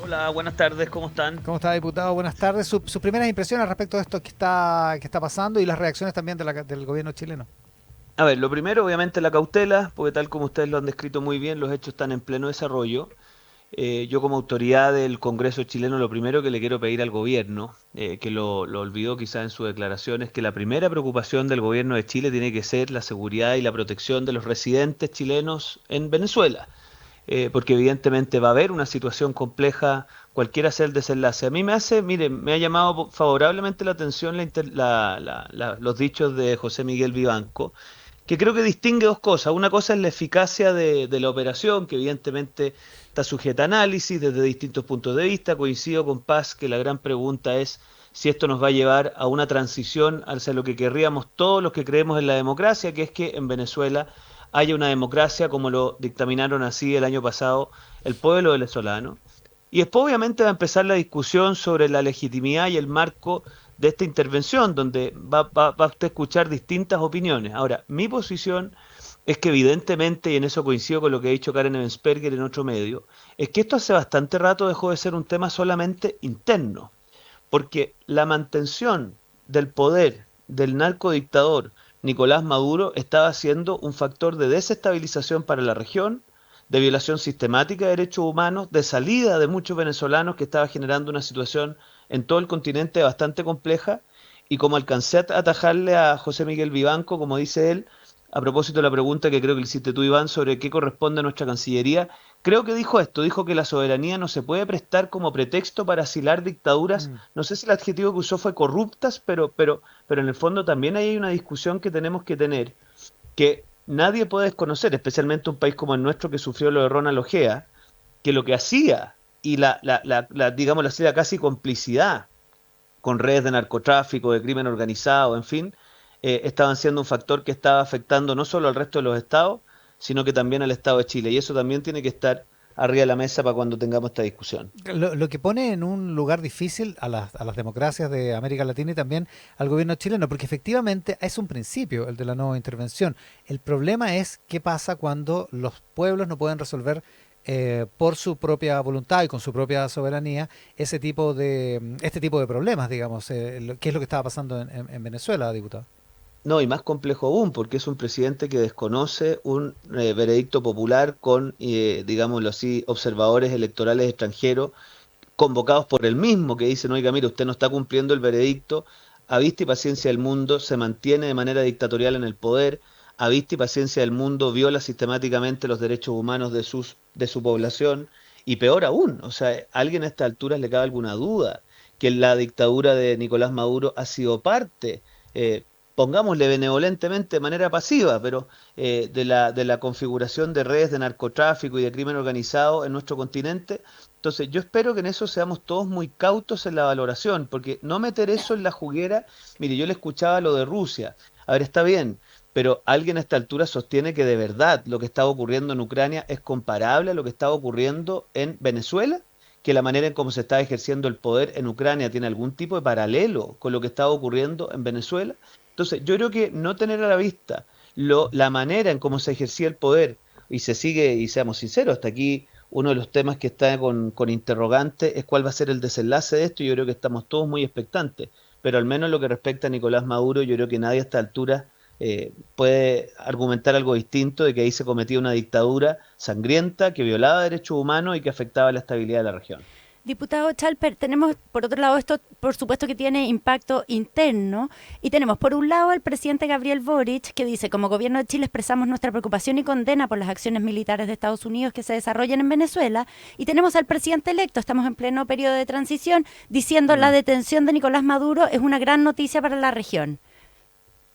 Hola, buenas tardes, ¿cómo están? ¿Cómo está, diputado? Buenas tardes. Sus primeras impresiones respecto de esto que está pasando y las reacciones también del gobierno chileno. A ver, lo primero, obviamente, la cautela, porque tal como ustedes lo han descrito muy bien, los hechos están en pleno desarrollo. Yo como autoridad del Congreso chileno, lo primero que le quiero pedir al gobierno, que lo olvidó quizás en su declaración, es que la primera preocupación del gobierno de Chile tiene que ser la seguridad y la protección de los residentes chilenos en Venezuela. Porque evidentemente va a haber una situación compleja, cualquiera sea el desenlace. A mí mire, me ha llamado favorablemente la atención los dichos de José Miguel Vivanco, que creo que distingue dos cosas. Una cosa es la eficacia de la operación, que evidentemente está sujeta a análisis desde distintos puntos de vista. Coincido con Paz que la gran pregunta es si esto nos va a llevar a una transición hacia lo que querríamos todos los que creemos en la democracia, que es que en Venezuela haya una democracia como lo dictaminaron así el año pasado el pueblo venezolano. Y después obviamente va a empezar la discusión sobre la legitimidad y el marco de esta intervención, donde va usted a escuchar distintas opiniones. Ahora, mi posición es que evidentemente, y en eso coincido con lo que ha dicho Karen Evensperger en otro medio, es que esto hace bastante rato dejó de ser un tema solamente interno, porque la mantención del poder del narcodictador Nicolás Maduro estaba siendo un factor de desestabilización para la región, de violación sistemática de derechos humanos, de salida de muchos venezolanos, que estaba generando una situación en todo el continente bastante compleja. Y como alcancé a atajarle a José Miguel Vivanco, como dice él, a propósito de la pregunta que creo que le hiciste tú, Iván, sobre qué corresponde a nuestra Cancillería, creo que dijo esto, dijo que la soberanía no se puede prestar como pretexto para asilar dictaduras. Mm. No sé si el adjetivo que usó fue corruptas, pero en el fondo también ahí hay una discusión que tenemos que tener, que nadie puede desconocer, especialmente un país como el nuestro que sufrió lo de Ronald Ojea, que lo que hacía y digamos, la casi complicidad con redes de narcotráfico, de crimen organizado, en fin, estaban siendo un factor que estaba afectando no solo al resto de los estados, sino que también al Estado de Chile. Y eso también tiene que estar arriba de la mesa para cuando tengamos esta discusión. Lo que pone en un lugar difícil a las democracias de América Latina y también al gobierno chileno, porque efectivamente es un principio el de la no intervención. El problema es qué pasa cuando los pueblos no pueden resolver por su propia voluntad y con su propia soberanía este tipo de problemas, digamos, qué es lo que estaba pasando en Venezuela, diputado. No, y más complejo aún, porque es un presidente que desconoce un veredicto popular con, digámoslo así, observadores electorales extranjeros convocados por él mismo, que dicen, oiga, mire, usted no está cumpliendo el veredicto, a vista y paciencia del mundo, se mantiene de manera dictatorial en el poder, a vista y paciencia del mundo, viola sistemáticamente los derechos humanos de su población, y peor aún, o sea, ¿a alguien a estas alturas le cabe alguna duda que la dictadura de Nicolás Maduro ha sido parte, pongámosle benevolentemente de manera pasiva, pero de la configuración de redes de narcotráfico y de crimen organizado en nuestro continente? Entonces, yo espero que en eso seamos todos muy cautos en la valoración, porque no meter eso en la juguera, mire, yo le escuchaba lo de Rusia, a ver, está bien, pero alguien a esta altura sostiene que de verdad lo que está ocurriendo en Ucrania es comparable a lo que está ocurriendo en Venezuela, que la manera en cómo se está ejerciendo el poder en Ucrania tiene algún tipo de paralelo con lo que está ocurriendo en Venezuela. Entonces, yo creo que no tener a la vista la manera en cómo se ejercía el poder y se sigue, y seamos sinceros, hasta aquí uno de los temas que está con interrogante es cuál va a ser el desenlace de esto. Y yo creo que estamos todos muy expectantes, pero al menos en lo que respecta a Nicolás Maduro, yo creo que nadie a esta altura puede argumentar algo distinto de que ahí se cometía una dictadura sangrienta que violaba derechos humanos y que afectaba la estabilidad de la región. Diputado Chalper, tenemos por otro lado esto, por supuesto que tiene impacto interno, y tenemos por un lado al presidente Gabriel Boric que dice, como gobierno de Chile expresamos nuestra preocupación y condena por las acciones militares de Estados Unidos que se desarrollan en Venezuela, y tenemos al presidente electo, estamos en pleno periodo de transición, diciendo la Mm. detención de Nicolás Maduro es una gran noticia para la región.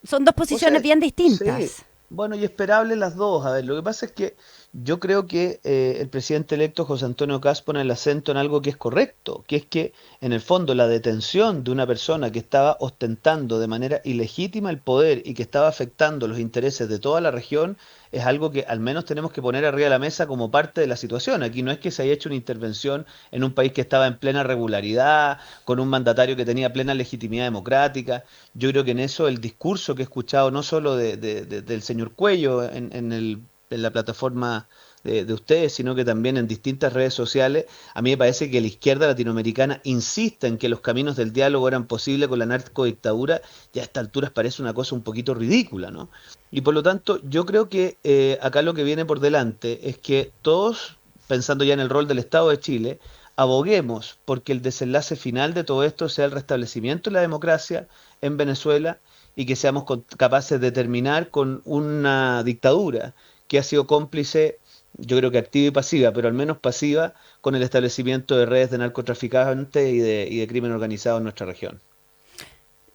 Son dos O sea, posiciones bien sí, distintas. bueno, y esperable las dos. A ver, lo que pasa es que yo creo que el presidente electo José Antonio Kast pone el acento en algo que es correcto, que es que en el fondo la detención de una persona que estaba ostentando de manera ilegítima el poder y que estaba afectando los intereses de toda la región es algo que al menos tenemos que poner arriba de la mesa como parte de la situación. Aquí no es que se haya hecho una intervención en un país que estaba en plena regularidad, con un mandatario que tenía plena legitimidad democrática. Yo creo que en eso el discurso que he escuchado no solo del señor Cuello en la plataforma de ustedes, sino que también en distintas redes sociales, a mí me parece que la izquierda latinoamericana insiste en que los caminos del diálogo eran posibles con la narcodictadura, ya a estas alturas parece una cosa un poquito ridícula, ¿no? Y por lo tanto, yo creo que acá lo que viene por delante es que todos, pensando ya en el rol del Estado de Chile, aboguemos porque el desenlace final de todo esto sea el restablecimiento de la democracia en Venezuela y que seamos capaces de terminar con una dictadura que ha sido cómplice, yo creo que activa y pasiva, pero al menos pasiva, con el establecimiento de redes de narcotraficantes y de crimen organizado en nuestra región.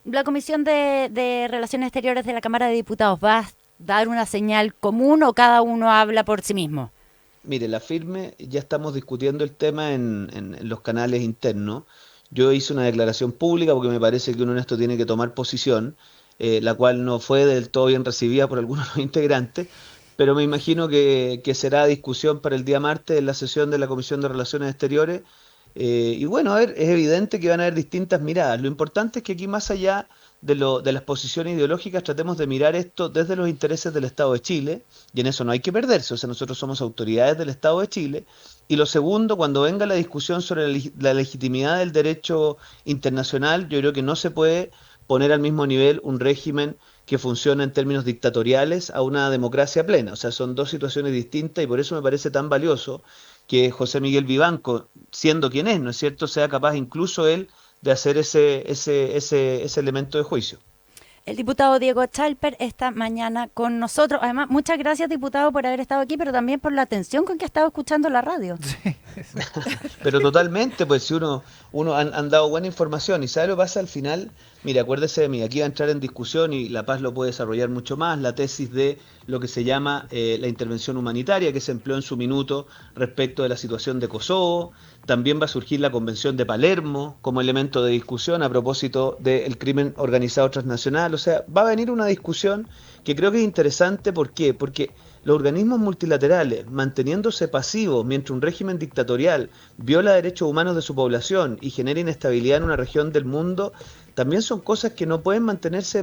La Comisión de Relaciones Exteriores de la Cámara de Diputados, ¿va a dar una señal común o cada uno habla por sí mismo? Mire, la firme, ya estamos discutiendo el tema en los canales internos. Yo hice una declaración pública porque me parece que uno en esto tiene que tomar posición, la cual no fue del todo bien recibida por algunos de los integrantes, pero me imagino que será discusión para el día martes en la sesión de la Comisión de Relaciones Exteriores. Y bueno, a ver, es evidente que van a haber distintas miradas. Lo importante es que aquí, más allá de las posiciones ideológicas, tratemos de mirar esto desde los intereses del Estado de Chile, y en eso no hay que perderse. O sea, nosotros somos autoridades del Estado de Chile. Y lo segundo, cuando venga la discusión sobre la legitimidad del derecho internacional, yo creo que no se puede poner al mismo nivel un régimen que funciona en términos dictatoriales a una democracia plena. O sea, son dos situaciones distintas y por eso me parece tan valioso que José Miguel Vivanco, siendo quien es, ¿no es cierto?, sea capaz incluso él de hacer ese elemento de juicio. El diputado Diego Chalper esta mañana con nosotros. Además, muchas gracias, diputado, por haber estado aquí, pero también por la atención con que ha estado escuchando la radio. Sí. Pero totalmente, pues si uno han dado buena información y sabe lo que pasa al final, mire, acuérdese de mí, aquí va a entrar en discusión y La Paz lo puede desarrollar mucho más, la tesis de lo que se llama la intervención humanitaria que se empleó en su minuto respecto de la situación de Kosovo. También va a surgir la Convención de Palermo como elemento de discusión a propósito del crimen organizado transnacional. O sea, va a venir una discusión que creo que es interesante. ¿Por qué? Porque los organismos multilaterales, manteniéndose pasivos mientras un régimen dictatorial viola derechos humanos de su población y genera inestabilidad en una región del mundo, también son cosas que no pueden mantenerse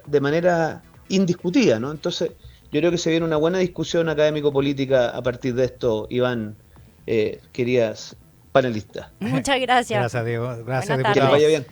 de manera indiscutida, ¿no? Entonces, yo creo que se viene una buena discusión académico-política a partir de esto, Iván, queridas panelistas. Muchas gracias. Gracias, Diego. Gracias, Buenas Que les diputado. tardes. vaya bien.